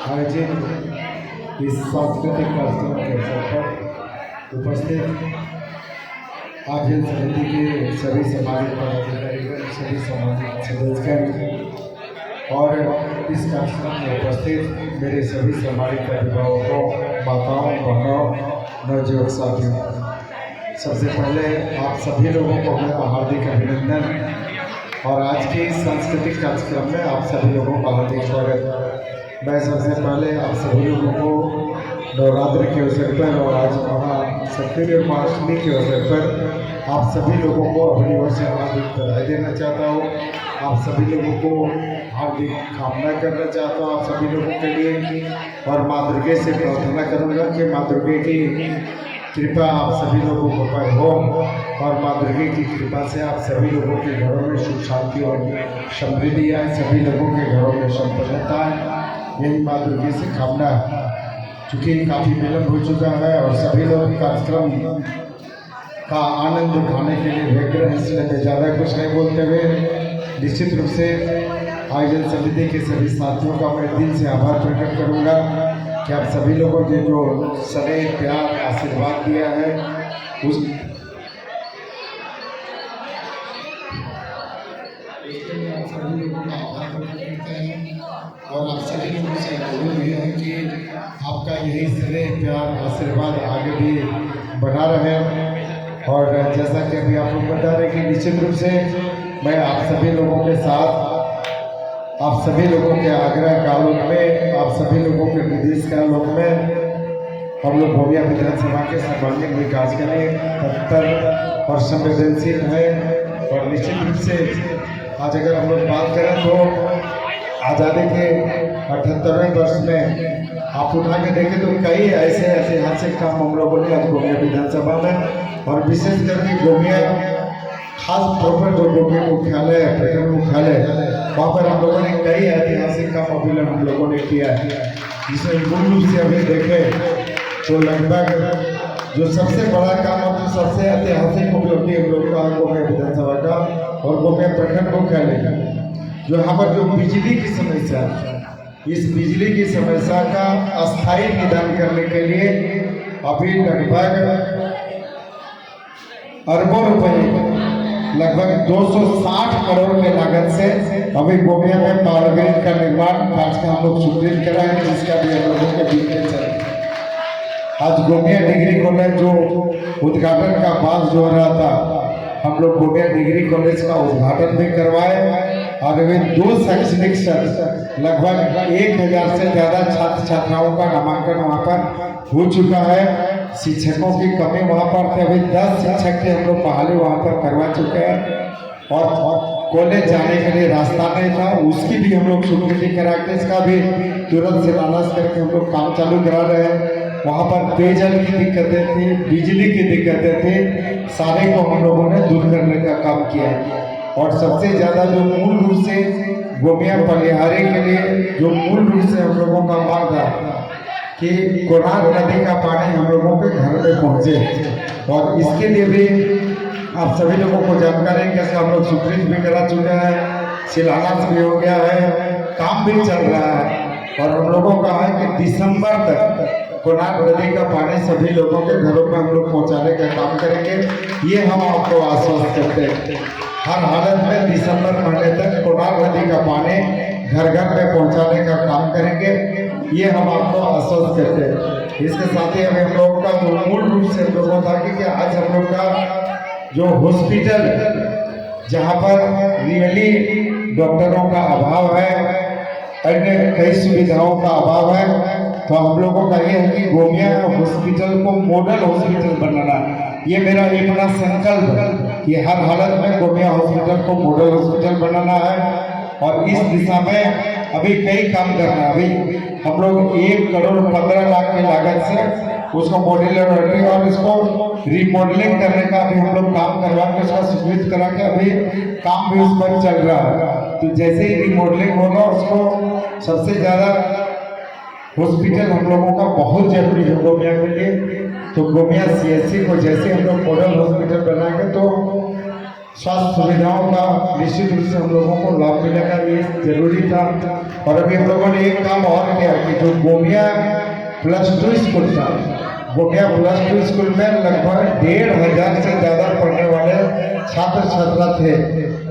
आयोजित इस सांस्कृतिक कार्यक्रम के अवसर पर उपस्थित आयोजन समिति के सभी सामाजिक पदाधिकारीगण, सभी सामाजिक सदस्यगण और इस कार्यक्रम में उपस्थित मेरे सभी सामाजिक अभिभावकों, माताओं, बहनों, नवयुवक साथियों, सबसे पहले आप सभी लोगों को मेरा हार्दिक अभिनंदन और आज के इस सांस्कृतिक कार्यक्रम में आप सभी लोगों का हार्दिक स्वागत। मैं सबसे पहले आप सभी लोगों को नवरात्रि के अवसर पर और आज महासप्तमी जन्माष्टमी के अवसर पर आप सभी लोगों को अपनी ओर से हार्दिक बधाई देना चाहता हूँ। आप सभी लोगों को हार्दिक कामना करना चाहता हूँ आप सभी लोगों के लिए, और माँ दुर्गे से प्रार्थना करूँगा कि माँ दुर्गे की कृपा आप सभी लोगों को पर हो और माँ दुर्गे की कृपा से आप सभी लोगों के घरों में सुख शांति और समृद्धि आए, सभी लोगों के घरों में संपन्नता आए, यही माँ दुर्गे से कामना। चूँकि काफ़ी विलम्ब हो चुका है और सभी लोग कार्यक्रम का आनंद उठाने के लिए व्यग्र हैं, इसलिए मैं ज़्यादा कुछ नहीं बोलते हुए निश्चित रूप से आयोजन समिति के सभी साथियों का मैं दिल से आभार प्रकट करूँगा कि आप सभी लोगों ने जो स्नेह, प्यार, आशीर्वाद दिया है उस आप सभी लोगों का आभार प्रकट करते हैं और आप सभी लोगों से अनुरोध भी है कि आपका यही स्नेह, प्यार, आशीर्वाद आगे भी बना रहे। और जैसा कि अभी आप लोग बता रहे कि निश्चित रूप से मैं आप सभी लोगों के साथ, आप सभी लोगों के आग्रह के आलोक में, आप सभी लोगों के निर्देश के आलोक में हम लोग भोगिया विधानसभा के सर्वांगीण विकास के लिए तत्पर और संवेदनशील है। और निश्चित रूप से आज अगर हम लोग बात करें तो आज़ादी के 78वें वर्ष में आप उठा के देखें तो कई ऐसे ऐतिहासिक काम हम लोगों ने आज गोमिया विधानसभा में, और विशेष करके गोमिया खास तौर पर जो गोमिया मुख्यालय है, प्रखंड मुख्यालय, वहाँ पर हम लोगों ने कई ऐतिहासिक काम अभिलंब हम लोगों ने किया है, जिसमें मूल रूप से अभी देखें तो लगभग जो सबसे बड़ा काम और जो सबसे ऐतिहासिक उपलब्धि हम लोग का गोमिया विधानसभा का और गोमिया प्रखंड मुख्यालय का, जो यहाँ पर जो बिजली की समस्या है, इस बिजली की समस्या का अस्थायी निदान करने के लिए अभी लगभग अरबों रुपए, लगभग 260 करोड़ के लागत से अभी गोमिया में पावर ग्रिड का निर्माण आज का हम लोग स्वीकृत करा है, जिसका भी हम लोगों के डिटेल्स है। आज गोमिया डिग्री कॉलेज जो उद्घाटन का बात जो हो रहा था, हम लोग गोमिया डिग्री कॉलेज का उद्घाटन भी करवाए और वे 2 शैक्षणिक सत्र लगभग 1000 से ज़्यादा छात्र छात्राओं का नामांकन वहाँ पर हो चुका है। शिक्षकों की कमी वहाँ पर थे, अभी 10 शिक्षक के हम लोग बहाली वहाँ पर करवा चुके हैं और कॉलेज जाने के लिए रास्ता नहीं था, उसकी भी हम लोग स्वीकृति करा के इसका भी तुरंत शिलान्यास करके हम लोग काम चालू करा रहे हैं। वहाँ पर पेयजल की दिक्कतें थी, बिजली की दिक्कतें थी, सारे को हम लोगों ने दूर करने का काम किया है। और सबसे ज़्यादा जो मूल रूप से गोमिया पलिहारी के लिए जो मूल रूप से हम लोगों का मांग था कि कोणार्क नदी का पानी हम लोगों के घर में पहुँचे, और इसके लिए भी आप सभी लोगों को जानकारी है कि हम लोग स्वीकृत भी करा चुके हैं, शिलान्यास भी हो गया है, काम भी चल रहा है, और हम लोगों का है कि दिसंबर तक कोणार्क नदी का पानी सभी लोगों के घरों में हम लोग पहुँचाने का काम करेंगे। ये हम आपको आश्वस्त करते हैं, हर हालत में दिसंबर महीने तक कोणार्क नदी का पानी घर घर में पहुंचाने का काम करेंगे, ये हम आपको आश्वस्त करते हैं। इसके साथ ही हमें हम लोगों का मूल रूप से हम लोगों था कि आज हम लोग का जो हॉस्पिटल जहाँ पर रियली डॉक्टरों का अभाव है, अन्य कई सुविधाओं का अभाव है, तो हम लोगों का ये है कि गोमिया हॉस्पिटल को मॉडल हॉस्पिटल बनाना, ये मेरा एक बड़ा संकल्प है कि हर हालत में गोमिया हॉस्पिटल को मॉडल हॉस्पिटल बनाना है। और इस दिशा में अभी कई काम करना है। अभी हम लोग 1 करोड़ 15 लाख की लागत से उसको मॉड्यूलर और इसको रिमॉडलिंग करने का अभी हम लोग काम करवा के उसका स्वीकृत करा के अभी काम भी उस पर चल रहा है। तो जैसे ही रिमॉडलिंग होगा उसको सबसे ज़्यादा हॉस्पिटल हम लोगों का बहुत जरूरी है गोमिया के लिए। तो गोमिया CHC को जैसे हम लोग मॉडल हॉस्पिटल बनाएंगे तो स्वास्थ्य सुविधाओं का निश्चित रूप से हम लोगों को लाभ मिलेगा, ये जरूरी था। और अभी हम लोगों ने एक काम और किया कि जो गोमिया +2 स्कूल था, गोमिया +2 स्कूल में लगभग 1,500 से ज़्यादा पढ़ने वाले छात्र छात्रा थे,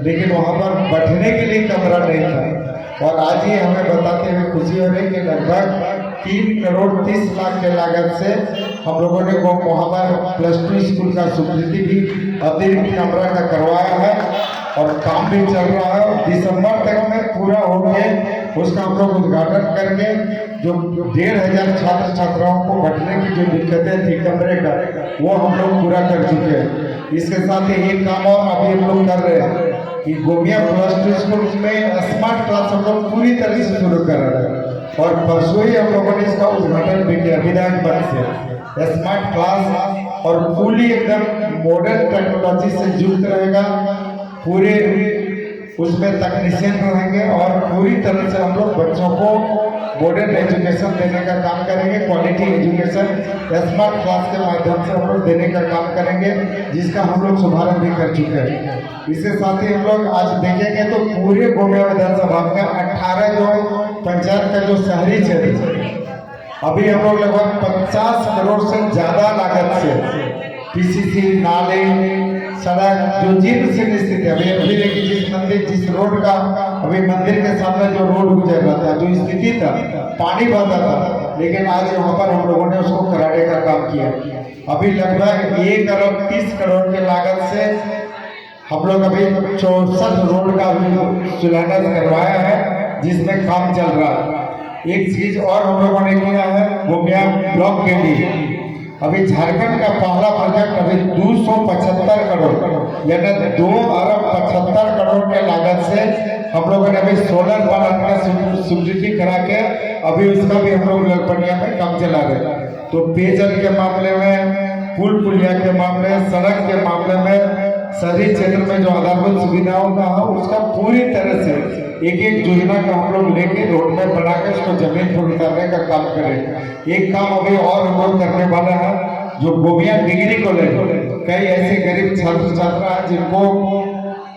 लेकिन वहाँ पर बैठने के लिए कमरा नहीं था। और आज ही हमें बताते हुए खुशी हो रही कि लगभग 3 करोड़ 30 लाख के लागत से हम लोगों ने वहाँ पर +2 स्कूल का स्वीकृति भी अतिरिक्त कमरा का करवाया है और काम भी चल रहा है। और दिसंबर तक में पूरा हो गया उसका हम लोग उद्घाटन करके जो 1,500 छात्र छात्राओं को बैठने की जो दिक्कतें थी कमरे का, वो हम लोग पूरा कर चुके हैं। इसके साथ ही एक काम और अभी हम लोग कर रहे हैं कि गोमिया +2 स्कूल में स्मार्ट क्लास हम लोग पूरी तरह से शुरू कर रहे हैं और परसों ही हम लोगों ने इसका उद्घाटन भी किया विधायक पद से। स्मार्ट क्लास और पूरी एकदम मॉडर्न टेक्नोलॉजी से युक्त रहेगा, पूरे उसमें तकनीशियन रहेंगे और पूरी तरह से हम लोग बच्चों को मॉडर्न एजुकेशन देने का काम करेंगे, क्वालिटी एजुकेशन स्मार्ट क्लास के माध्यम से हम लोग देने का काम करेंगे, जिसका हम लोग शुभारंभ भी कर चुके हैं। इसके साथ ही हम लोग आज देखेंगे तो पूरे गोमिया विधानसभा में 18 जो पंचायत का जो शहरी क्षेत्र, अभी हम लोग लगभग 50 करोड़ से ज्यादा लागत से पीसीसी, नाले, सड़क जो जीर्ण से स्थित है। अभी देखिए जिस मंदिर, जिस रोड का अभी मंदिर के सामने जो रोड गुजर रहा था, जो स्थिति था, पानी बहता था, लेकिन आज यहाँ पर हम लोगों ने उसको कराने का काम किया। अभी लगभग 1 अरब 30 करोड़ के लागत से हम लोग अभी 64 रोड का भी शिलान्यास करवाया है, जिसमें काम चल रहा है। एक चीज और हम लोगों ने किया है गोमिया ब्लॉक के लिए, अभी झारखंड का पहला प्रोजेक्ट अभी 275 करोड़ यानी 2 अरब 75 करोड़ के लागत से हम लोगों ने अभी सोलर प्लांट का स्वीकृति करा के अभी उसका भी हम लोग लड़पनिया में काम चला रहे हैं। तो पेयजल के मामले में, पुल पुलिया के मामले, सड़क के मामले में, शहरी क्षेत्र में जो आधारभूत सुविधाओं का है उसका पूरी तरह से एक एक योजना का हम लोग लेके रोड में बना के उसको जमीन पर उतारने का काम करें। एक काम अभी और हम लोग करने वाला है, जो गोमिया डिग्री कॉलेज, कई ऐसे गरीब छात्र छात्रा हैं जिनको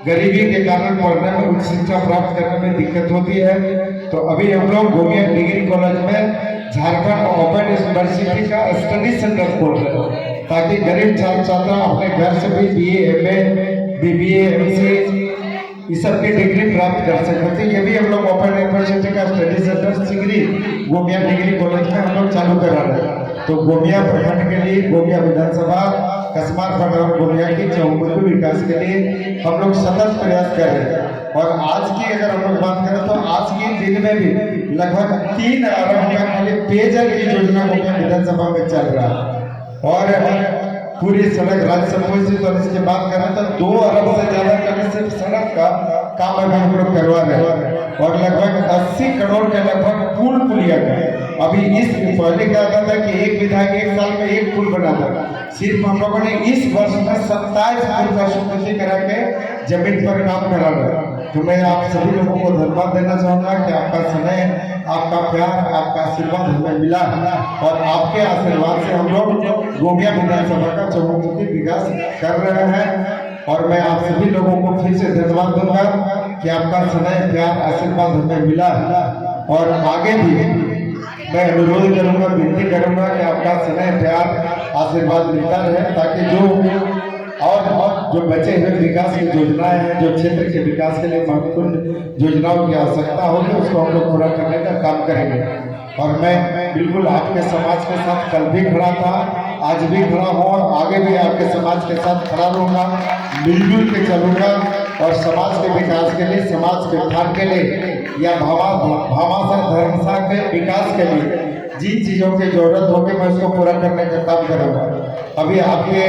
गरीबी के कारण पढ़ने में, उच्च शिक्षा प्राप्त करने में दिक्कत होती है। तो अभी हम लोग गोमिया डिग्री कॉलेज में झारखंड ओपन यूनिवर्सिटी का स्टडी सेंटर खोल रहे हैं, ताकि गरीब छात्र छात्रा अपने घर से भी BA, MA, BBA, MCA इस सब की डिग्री प्राप्त कर सकते थे। ये भी हम लोग ओपन यूनिवर्सिटी का study centre Sigri Gomia degree college में हम लोग चालू करा रहे हैं। तो गोमिया प्रखंड के लिए, गोमिया विधानसभा, कस्मार और गोमिया की चहुमुखी विकास के लिए हम लोग सतत प्रयास कर रहे हैं। और आज की अगर हम लोग बात करें तो आज के दिन में भी लगभग 3 अरब का खाली पेयजल की योजना गोमिया विधानसभा में चल रहा है। और पूरी सड़क राज्य संबोधित और इसकी बात करें तो 2 अरब से ज्यादा का सिर्फ सड़क का काम अभी हम लोग करवा रहे हैं। और लगभग 80 करोड़ के लगभग पुल पुलिया का अभी इस पहले क्या होता था कि एक विधायक 1 साल में 1 पुल बनाता, सिर्फ हम लोगों ने इस वर्ष में 27 पुल का स्वीकृति करा के जमीन पर काम करा रहे हैं। तो मैं आप सभी लोगों को धन्यवाद देना चाहूँगा कि आपका समय, आपका प्यार, आपका आशीर्वाद हमें मिला और आपके आशीर्वाद से हम लोग गोमिया विधानसभा का चहुमुखी विकास कर रहे हैं। और मैं आप सभी लोगों को फिर से धन्यवाद दूंगा कि आपका समय, प्यार, आशीर्वाद हमें मिला और आगे भी मैं अनुरोध करूंगा, विनती करूंगा कि आपका समय, प्यार, आशीर्वाद मिलता रहे, ताकि जो बचे हुए विकास की योजनाएं हैं, जो क्षेत्र के विकास के लिए महत्वपूर्ण योजनाओं की आवश्यकता होगी, उसको हम लोग पूरा करने का काम करेंगे। और मैं बिल्कुल आपके समाज के साथ कल भी खड़ा था, आज भी खड़ा हूँ और आगे भी आपके समाज के साथ खड़ा रहूँगा, मिलजुल के चलूँगा और समाज के विकास के लिए, समाज के उत्थान के लिए या भामाशाह धर्मशाह के विकास के लिए जिन चीज़ों की जरूरत होगी मैं उसको पूरा करने का काम करूँगा। अभी आपके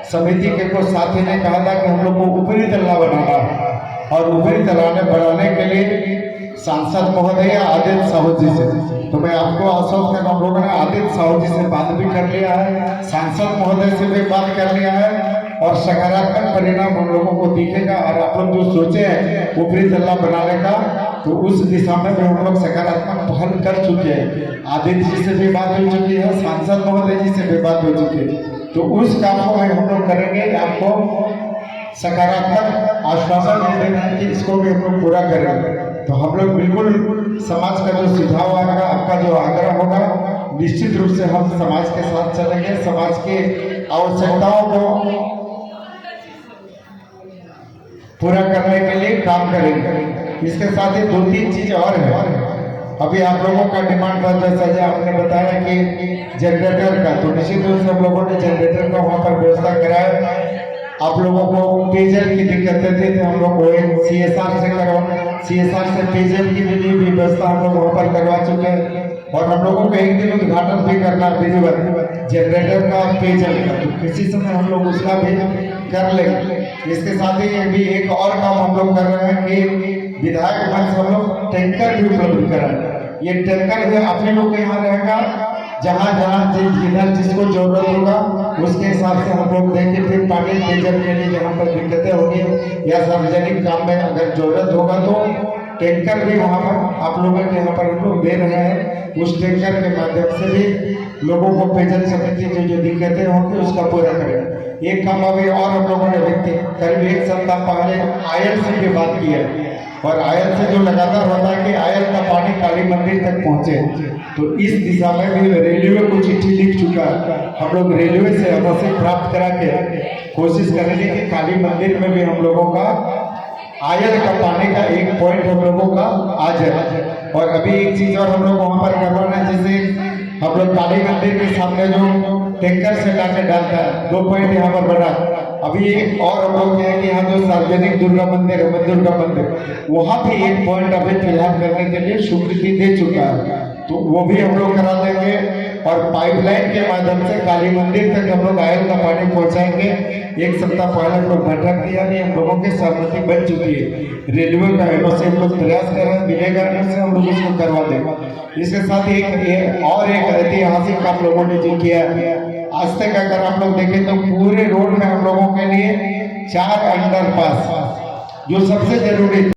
समिति के कुछ साथी ने कहा था कि हम लोग को ऊपरी तल्ला बनाना है और ऊपरी तल्ला बढ़ाने के लिए सांसद महोदय आदित्य साहू जी से, तो मैं आपको आश्वस्त कर, हम लोगों ने आदित्य साहू जी से बात भी कर लिया है, सांसद महोदय से भी बात कर लिया है और सकारात्मक परिणाम हम लोगों को दिखेगा। और आप लोग जो सोचे हैं ऊपरी तल्ला बनाने का, तो उस दिशा में भी हम लोग सकारात्मक पहल कर चुके हैं। आदित्य जी से भी बात हो चुकी है, सांसद महोदय जी से भी बात हो चुकी है, तो उस काम को हम लोग करेंगे। आपको सकारात्मक आश्वासन दे रहे हैं कि इसको भी हम लोग पूरा करेंगे। तो हम लोग बिल्कुल समाज का जो सुझाव आएगा, आपका जो आग्रह होगा, निश्चित रूप से हम समाज के साथ चलेंगे, समाज की आवश्यकताओं को पूरा करने के लिए काम करेंगे। इसके साथ ही 2-3 चीज और है। अभी आप लोगों का डिमांड था, जैसा आपने बताया कि जनरेटर का, तो निश्चित रूप से हम लोगों ने जनरेटर का वहाँ पर व्यवस्था कराया। आप लोगों को पेयजल की दिक्कतें थी, तो हम लोग CSR से पेयजल की भी व्यवस्था हम लोग वहाँ पर करवा चुके हैं। और हम लोगों को एक दिन उद्घाटन भी करना विधिवत जनरेटर का, पेयजल का, तो किसी समय हम लोग उसका भी कर लेंगे। इसके साथ ही भी एक और काम हम लोग कर रहे हैं कि विधायक मंच से हम लोग टैंकर भी उपलब्ध कराएंगे। ये टैंकर भी आप लोग के यहाँ रहेगा, जहाँ जहाँ जिधर जिसको जरूरत होगा उसके हिसाब से हम लोग देंगे। फिर पानी पेयजल के लिए जहाँ पर दिक्कतें होंगी या सार्वजनिक काम में अगर जरूरत होगा तो टैंकर भी वहाँ पर आप लोगों के यहाँ पर हम लोग दे रहे हैं। उस टैंकर के माध्यम से भी लोगों को पेयजल संबंधी जो दिक्कतें होंगी उसका पूरा करेंगे। एक काम अभी और हम लोगों ने करीब 1 सप्ताह पहले आयल से भी बात की है, और आयल से जो लगातार होता है कि आयल का पानी काली मंदिर तक पहुंचे, तो इस दिशा में भी रेलवे को चिट्ठी लिख चुका है। हम लोग रेलवे से रसीद प्राप्त करा के कोशिश करेंगे कि काली मंदिर में भी हम लोगों का आयल का पानी का एक पॉइंट हम लोगों का आ जाए। और अभी एक चीज और हम लोग वहाँ पर करवाना है, जैसे हम लोग काली मंदिर के सामने जो टैंकर से लाके डालता है, 2 पॉइंट यहाँ पर बना। अभी एक और हम लोग है कि यहाँ जो सार्वजनिक दुर्गा मंदिर है, दुर्गा मंदिर, वहाँ भी एक पॉइंट अभी फिलहाल करने के लिए स्वीकृति दे चुका है, तो वो भी हम लोग करा देंगे। और पाइपलाइन के माध्यम से काली मंदिर तक हम लोग आयल का पानी पहुंचाएंगे। 1 सप्ताह पहले हम लोग बैठक किया, नहीं हम लोगों की सहमति बन चुकी है। रेलवे का एनओसी हम लोग प्रयास कर रहे हैं, मिलेगा से हम लोग इसको करवा देंगे। इसके साथ ही एक ऐतिहासिक आप लोगों ने जो किया, आज तक अगर आप लोग देखें तो पूरे रोड में हम लोगों के लिए 4 अंडरपास, जो सबसे जरूरी